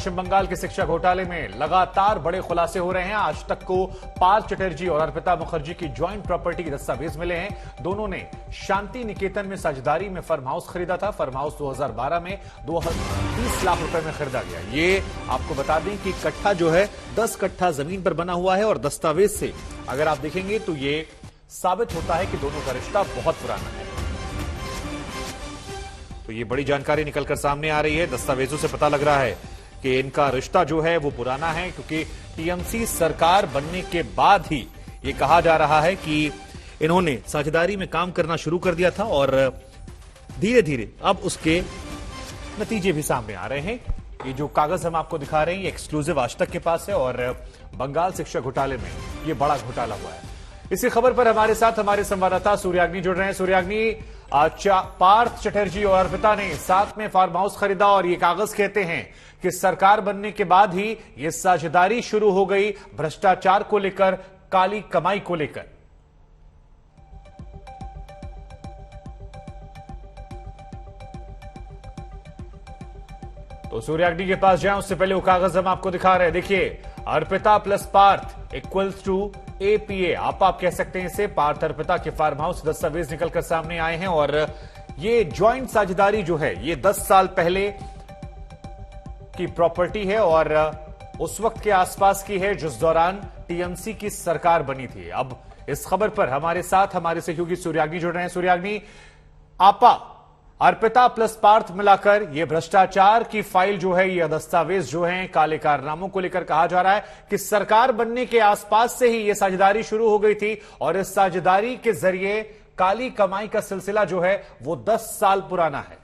पश्चिम बंगाल के शिक्षा घोटाले में लगातार बड़े खुलासे हो रहे हैं। आज तक को पार्थ चटर्जी और अर्पिता मुखर्जी की ज्वाइंट प्रॉपर्टी के दस्तावेज मिले हैं। दोनों ने शांति निकेतन में साझेदारी में फार्म हाउस खरीदा था। फार्म हाउस 2012 में 30 लाख रुपए में खरीदा गया। ये आपको बता दें कि कट्ठा जो है 10 कट्ठा जमीन पर बना हुआ है और दस्तावेज से अगर आप देखेंगे तो ये साबित होता है कि दोनों का रिश्ता बहुत पुराना है। तो ये बड़ी जानकारी निकलकर सामने आ रही है। दस्तावेजों से पता लग रहा है कि इनका रिश्ता जो है वो पुराना है, क्योंकि टीएमसी सरकार बनने के बाद ही ये कहा जा रहा है कि इन्होंने साझेदारी में काम करना शुरू कर दिया था और धीरे धीरे अब उसके नतीजे भी सामने आ रहे हैं। ये जो कागज हम आपको दिखा रहे हैं ये एक्सक्लूसिव आज तक के पास है और बंगाल शिक्षा घोटाले में ये बड़ा घोटाला हुआ है। इसी खबर पर हमारे साथ हमारे संवाददाता सूर्याग्नि जुड़ रहे हैं। सूर्याग्नि, पार्थ चटर्जी और अर्पिता ने साथ में फार्म हाउस खरीदा और ये कागज कहते हैं कि सरकार बनने के बाद ही ये साझेदारी शुरू हो गई भ्रष्टाचार को लेकर, काली कमाई को लेकर। तो सूर्याग्नि के पास जाएं उससे पहले वो कागज हम आपको दिखा रहे हैं। देखिए, Arpita plus Parth equals to APA, आप कह सकते हैं इसे। पार्थ अर्पिता के फार्म हाउस दस्तावेज निकलकर सामने आए हैं और ये ज्वाइंट साझेदारी जो है ये 10 साल पहले की प्रॉपर्टी है और उस वक्त के आसपास की है जिस दौरान टीएमसी की सरकार बनी थी। अब इस खबर पर हमारे साथ हमारे सहयोगी सूर्याग्नि जुड़ रहे हैं। सूर्याग्नि, आपा अर्पिता प्लस पार्थ मिलाकर ये भ्रष्टाचार की फाइल जो है, ये दस्तावेज जो हैं काले कारनामों को लेकर कहा जा रहा है कि सरकार बनने के आसपास से ही ये साझेदारी शुरू हो गई थी और इस साझेदारी के जरिए काली कमाई का सिलसिला जो है वो 10 साल पुराना है।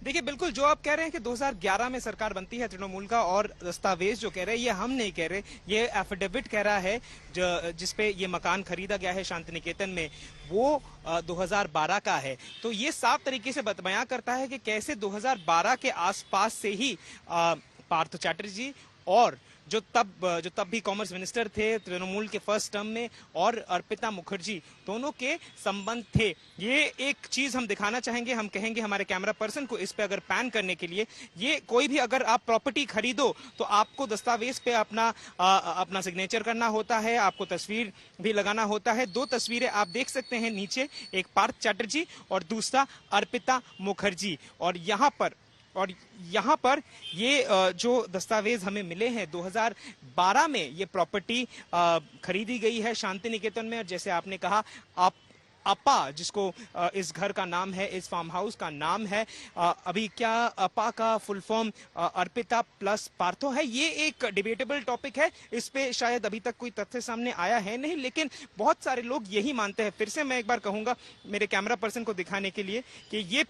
देखिए, बिल्कुल जो आप कह रहे हैं कि 2011 में सरकार बनती है तृणमूल का, और दस्तावेज जो कह रहे हैं ये हम नहीं कह रहे, ये एफिडेविट कह रहा है जिसपे ये मकान खरीदा गया है शांति निकेतन में, वो 2012 का है। तो ये साफ तरीके से बयां करता है कि कैसे 2012 के आसपास से ही पार्थ चैटर्जी और जो तब भी कॉमर्स मिनिस्टर थे तृणमूल के फर्स्ट टर्म में, और अर्पिता मुखर्जी दोनों के संबंध थे। ये एक चीज हम दिखाना चाहेंगे, हम कहेंगे हमारे कैमरा पर्सन को इस पे अगर पैन करने के लिए, ये कोई भी अगर आप प्रॉपर्टी खरीदो तो आपको दस्तावेज पे अपना सिग्नेचर करना होता है, आपको तस्वीर भी लगाना होता है। 2 तस्वीरें आप देख सकते हैं नीचे, एक पार्थ चैटर्जी और दूसरा अर्पिता मुखर्जी। और यहाँ पर ये जो दस्तावेज हमें मिले हैं 2012 में ये प्रॉपर्टी खरीदी गई है शांति निकेतन में। और जैसे आपने कहा, अपा जिसको इस घर का नाम है, इस फार्म हाउस का नाम है, अभी क्या अपा का full form Arpita plus Partho है, ये एक डिबेटेबल टॉपिक है। इस पे शायद अभी तक कोई तथ्य सामने आया है नहीं, लेकिन बहुत सारे लोग यही मानते हैं। फिर से मैं एक बार कहूंगा मेरे कैमरा पर्सन को दिखाने के लिए कि ये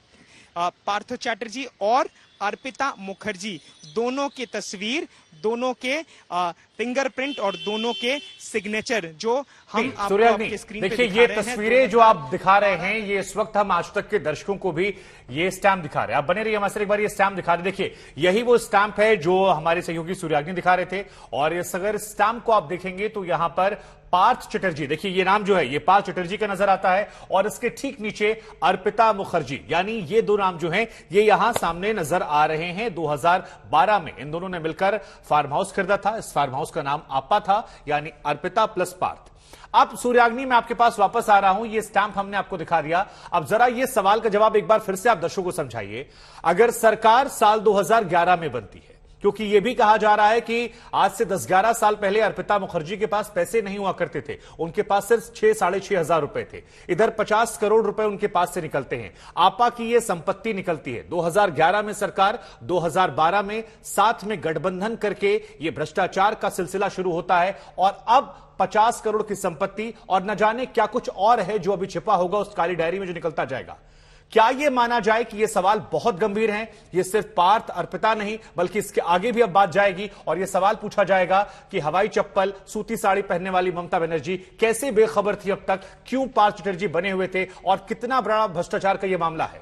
पार्थ चैटर्जी और अर्पिता मुखर्जी दोनों की तस्वीर, दोनों के फिंगरप्रिंट और दोनों के सिग्नेचर जो हम आपको आपके स्क्रीन पे देखिए, दिखा ये रहे हैं। तस्वीरें जो आप दिखा रहे हैं ये इस वक्त हम आज तक के दर्शकों को भी ये स्टैम्प दिखा रहे हैं। आप बने रहिए हमारे साथ, एक बार ये स्टैम्प दिखा रहे। देखिए, यही वो स्टैम्प है जो हमारे सहयोगी सूर्याग्नि दिखा रहे थे। और इस अगर स्टैम्प को आप देखेंगे तो यहां पर पार्थ चटर्जी, देखिए ये नाम जो है ये पार्थ चटर्जी का नजर आता है और इसके ठीक नीचे अर्पिता मुखर्जी, यानी ये 2 नाम जो हैं ये यहां सामने नजर आ रहे हैं। 2012 में इन दोनों ने मिलकर फार्म हाउस खरीदा था। इस फार्म हाउस का नाम आपा था, यानी अर्पिता प्लस पार्थ। अब सूर्याग्नि में आपके पास वापस आ रहा हूं, ये स्टैंप हमने आपको दिखा दिया। अब जरा ये सवाल का जवाब एक बार फिर से आप दर्शकों को समझाइए। अगर सरकार साल 2011 में बनती है, क्योंकि यह भी कहा जा रहा है कि आज से 10-11 साल पहले अर्पिता मुखर्जी के पास पैसे नहीं हुआ करते थे, उनके पास सिर्फ 6-6.5 हजार रुपए थे। इधर 50 करोड़ रुपए उनके पास से निकलते हैं। आपा की यह संपत्ति निकलती है। 2011 में सरकार, 2012 में साथ में गठबंधन करके यह भ्रष्टाचार का सिलसिला शुरू होता है और अब 50 करोड़ की संपत्ति और न जाने क्या कुछ और है जो अभी छिपा होगा उस काली डायरी में जो निकलता जाएगा। क्या यह माना जाए कि यह सवाल बहुत गंभीर है? यह सिर्फ पार्थ अर्पिता नहीं बल्कि इसके आगे भी अब बात जाएगी और यह सवाल पूछा जाएगा कि हवाई चप्पल सूती साड़ी पहनने वाली ममता बनर्जी कैसे बेखबर थी अब तक, क्यों पार्थ चटर्जी बने हुए थे और कितना बड़ा भ्रष्टाचार का यह मामला है।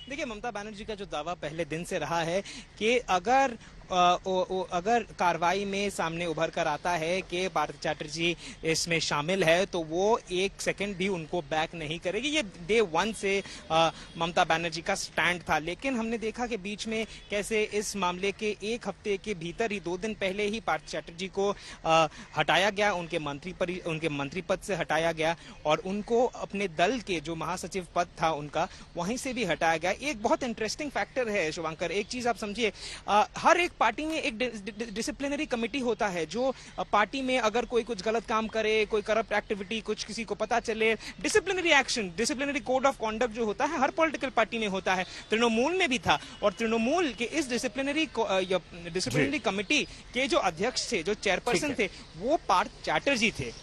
देखिए, ममता बनर्जी का जो दावा पहले दिन से रहा है कि अगर अगर कार्रवाई में सामने उभर कर आता है कि पार्थ चैटर्जी इसमें शामिल है तो वो एक सेकंड भी उनको बैक नहीं करेगी। ये डे 1 से ममता बनर्जी का स्टैंड था, लेकिन हमने देखा कि बीच में कैसे इस मामले के एक हफ्ते के भीतर ही 2 दिन पहले ही पार्थ चैटर्जी को हटाया गया, उनके मंत्री पद से हटाया गया और उनको अपने दल के जो महासचिव पद था उनका वहीं से भी हटाया गया। एक बहुत इंटरेस्टिंग फैक्टर है शुभंकर, एक चीज आप समझिए, हर एक पार्टी में एक डिसिप्लिनरी कमेटी होता है जो पार्टी में अगर कोई कुछ गलत काम करे, कोई करप्ट एक्टिविटी कुछ किसी को पता चले, disciplinary action, disciplinary code of conduct जो होता है हर पॉलिटिकल पार्टी में होता है। तृणमूल में भी था और तृणमूल के इस डिसिप्लिनरी कमेटी के जो अध्यक्ष थे, जो चेयरपर्सन थे, वो पार्थ चैटर्जी थे।